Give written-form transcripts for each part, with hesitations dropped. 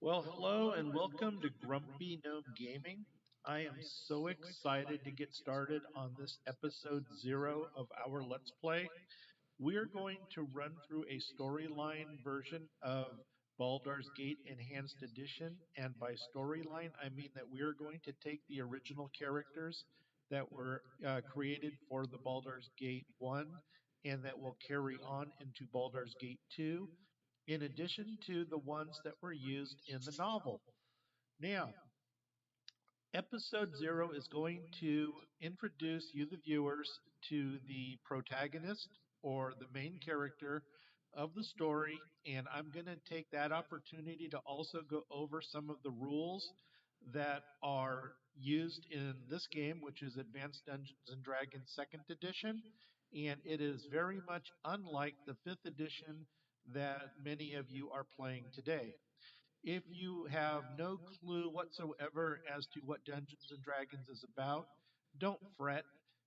Well, hello and welcome to Grumpy Gnome Gaming. I am so excited to get started on this episode 0 of our Let's Play. We are going to run through a storyline version of Baldur's Gate Enhanced Edition, and by storyline, I mean that we are going to take the original characters that were created for the Baldur's Gate 1 and that will carry on into Baldur's Gate 2 in addition to the ones that were used in the novel. Now, episode 0 is going to introduce you, the viewers, to the protagonist or the main character of the story, and I'm going to take that opportunity to also go over some of the rules that are used in this game, which is Advanced Dungeons and Dragons 2nd Edition, and it is very much unlike the 5th edition that many of you are playing today. If you have no clue whatsoever as to what Dungeons and Dragons is about, don't fret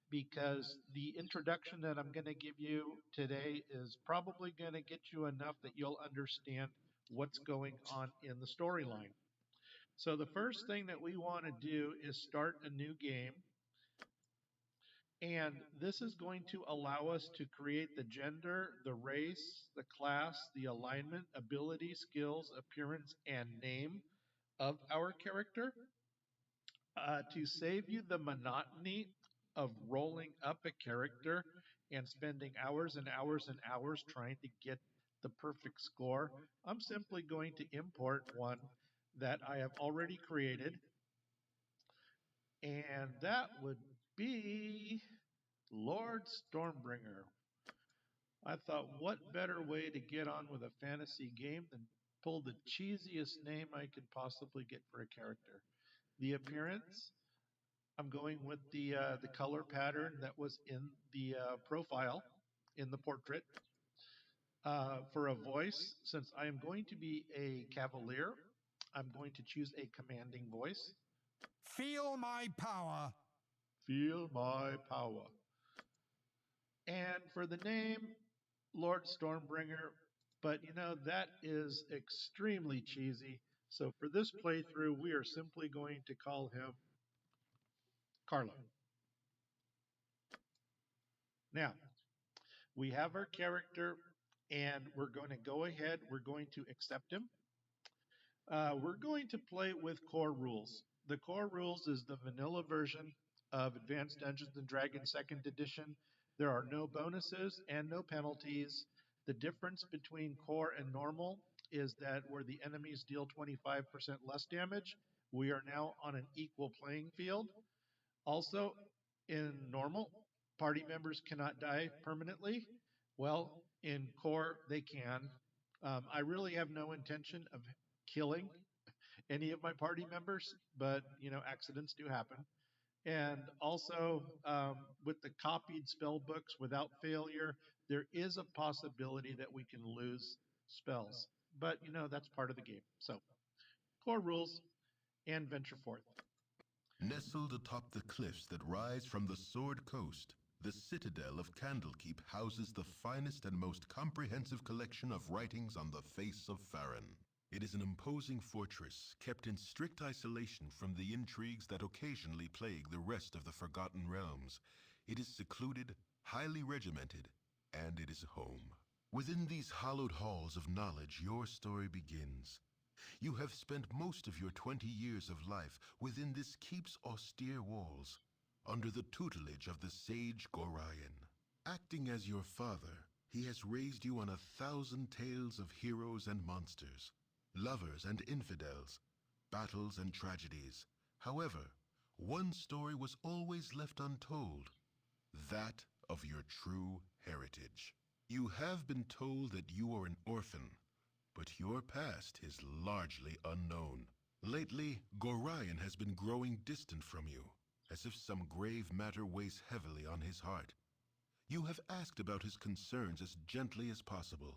because the introduction that I'm going to give you today is probably going to get you enough that you'll understand what's going on in the storyline. So, the first thing that we want to do is start a new game. And this is going to allow us to create the gender, the race, the class, the alignment, ability, skills, appearance, and name of our character. To save you the monotony of rolling up a character and spending hours and hours and hours trying to get the perfect score, I'm simply going to import one that I have already created, and that would be Lord Stormbringer. I thought, what better way to get on with a fantasy game than pull the cheesiest name I could possibly get for a character? The appearance, I'm going with the color pattern that was in the profile in the portrait. For a voice, since I am going to be a Cavalier, I'm going to choose a commanding voice. Feel my power. Feel my power. And for the name, Lord Stormbringer, but that is extremely cheesy. So for this playthrough, we are simply going to call him Carlo. Now, we have our character, and we're going to go ahead, we're going to accept him. We're going to play with core rules. The core rules is the vanilla version of Advanced Dungeons and Dragons 2nd Edition. There are no bonuses and no penalties. The difference between core and normal is that where the enemies deal 25% less damage, we are now on an equal playing field. Also, in normal, party members cannot die permanently. Well, in core, they can. I really have no intention of killing any of my party members, but accidents do happen. And also, with the copied spell books without failure, there is a possibility that we can lose spells. But that's part of the game. So, core rules and venture forth. Nestled atop the cliffs that rise from the Sword Coast, the citadel of Candlekeep houses the finest and most comprehensive collection of writings on the face of Faerun. It is an imposing fortress kept in strict isolation from the intrigues that occasionally plague the rest of the Forgotten Realms. It is secluded, highly regimented, and it is home. Within these hallowed halls of knowledge, your story begins. You have spent most of your 20 years of life within this keep's austere walls, under the tutelage of the sage Gorion. Acting as your father, he has raised you on 1,000 tales of heroes and monsters, lovers and infidels, battles and tragedies. However, one story was always left untold, that of your true heritage. You have been told that you are an orphan, but your past is largely unknown. Lately, Gorion has been growing distant from you, as if some grave matter weighs heavily on his heart. You have asked about his concerns as gently as possible,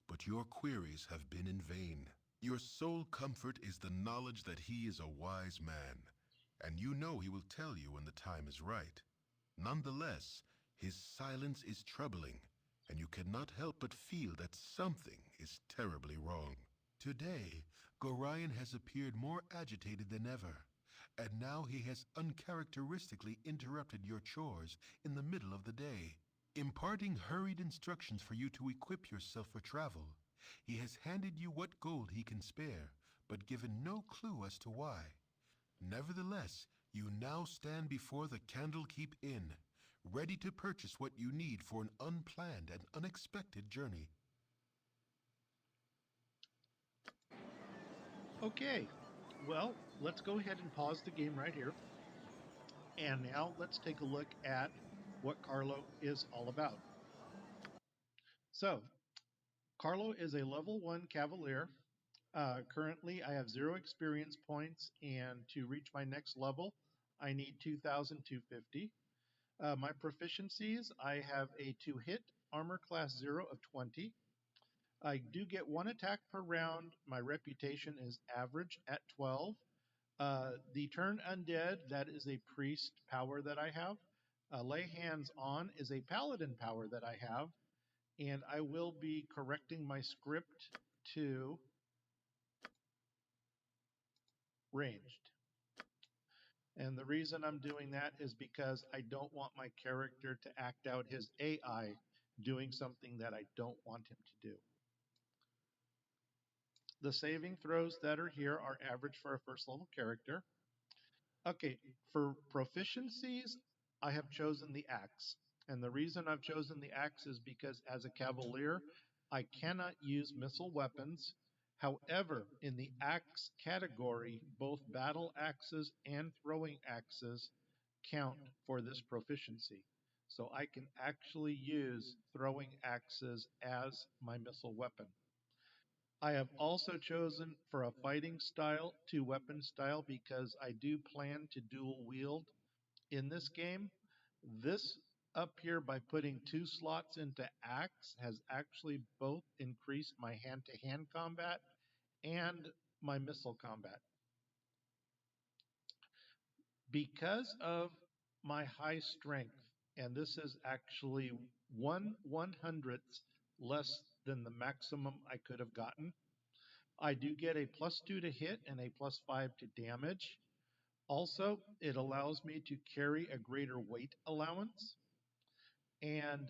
but your queries have been in vain. Your sole comfort is the knowledge that he is a wise man, and you know he will tell you when the time is right. Nonetheless, his silence is troubling, and you cannot help but feel that something is terribly wrong. Today, Gorion has appeared more agitated than ever, and now he has uncharacteristically interrupted your chores in the middle of the day. Imparting hurried instructions for you to equip yourself for travel, he has handed you what gold he can spare, but given no clue as to why. Nevertheless, you now stand before the Candlekeep Inn, ready to purchase what you need for an unplanned and unexpected journey. Okay, well, let's go ahead and pause the game right here. And now let's take a look at what Carlo is all about. So, Carlo is a level 1 Cavalier. Currently, I have 0 experience points, and to reach my next level, I need 2,250. My proficiencies, I have a 2 hit, armor class 0 of 20. I do get 1 attack per round. My reputation is average at 12. The Turn Undead, that is a priest power that I have. Lay Hands On is a paladin power that I have. And I will be correcting my script to ranged. And the reason I'm doing that is because I don't want my character to act out his AI doing something that I don't want him to do. The saving throws that are here are average for a first level character. Okay, for proficiencies, I have chosen the axe. And the reason I've chosen the axe is because as a cavalier, I cannot use missile weapons. However, in the axe category, both battle axes and throwing axes count for this proficiency. So I can actually use throwing axes as my missile weapon. I have also chosen for a fighting style to weapon style because I do plan to dual wield in this game. This up here by putting 2 slots into axe has actually both increased my hand-to-hand combat and my missile combat. Because of my high strength, and this is actually 1/100th less than the maximum I could have gotten, I do get a +2 to hit and a +5 to damage. Also, it allows me to carry a greater weight allowance, and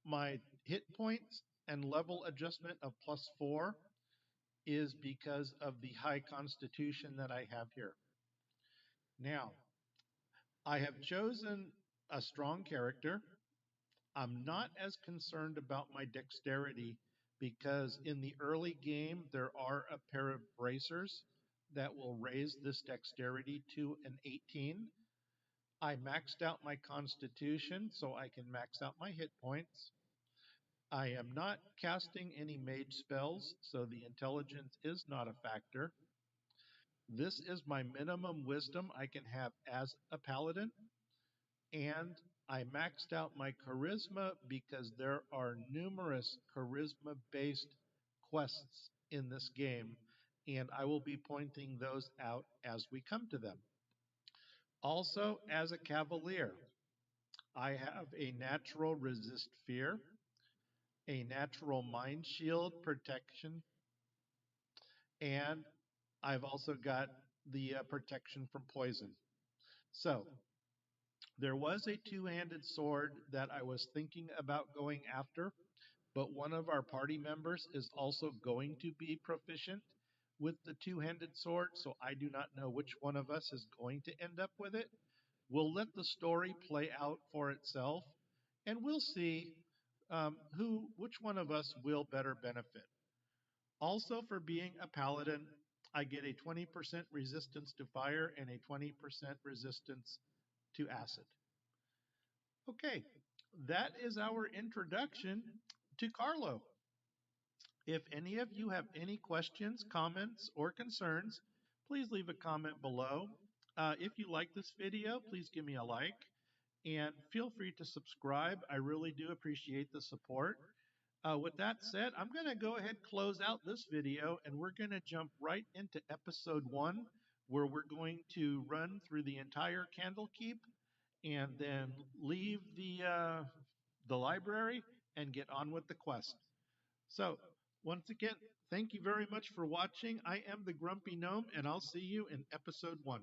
my hit points and level adjustment of +4 is because of the high constitution that I have here. Now, I have chosen a strong character. I'm not as concerned about my dexterity because in the early game, there are a pair of bracers that will raise this dexterity to an 18. I maxed out my constitution so I can max out my hit points. I am not casting any mage spells, so the intelligence is not a factor. This is my minimum wisdom I can have as a paladin, and I maxed out my charisma because there are numerous charisma based quests in this game, and I will be pointing those out as we come to them. Also, as a cavalier, I have a natural resist fear, a natural mind shield protection, and I've also got the protection from poison. So, there was a 2-handed sword that I was thinking about going after, but one of our party members is also going to be proficient with the 2-handed sword, so I do not know which one of us is going to end up with it. We'll let the story play out for itself, and we'll see which one of us will better benefit. Also, for being a paladin, I get a 20% resistance to fire and a 20% resistance to acid. Okay, that is our introduction to Carlo. If any of you have any questions, comments, or concerns, please leave a comment below. If you like this video, please give me a like and feel free to subscribe. I really do appreciate the support. With that said, I'm going to go ahead and close out this video and we're going to jump right into episode 1 where we're going to run through the entire Candlekeep and then leave the library and get on with the quest. So Once again, thank you very much for watching. I am the Grumpy Gnome, and I'll see you in episode 1.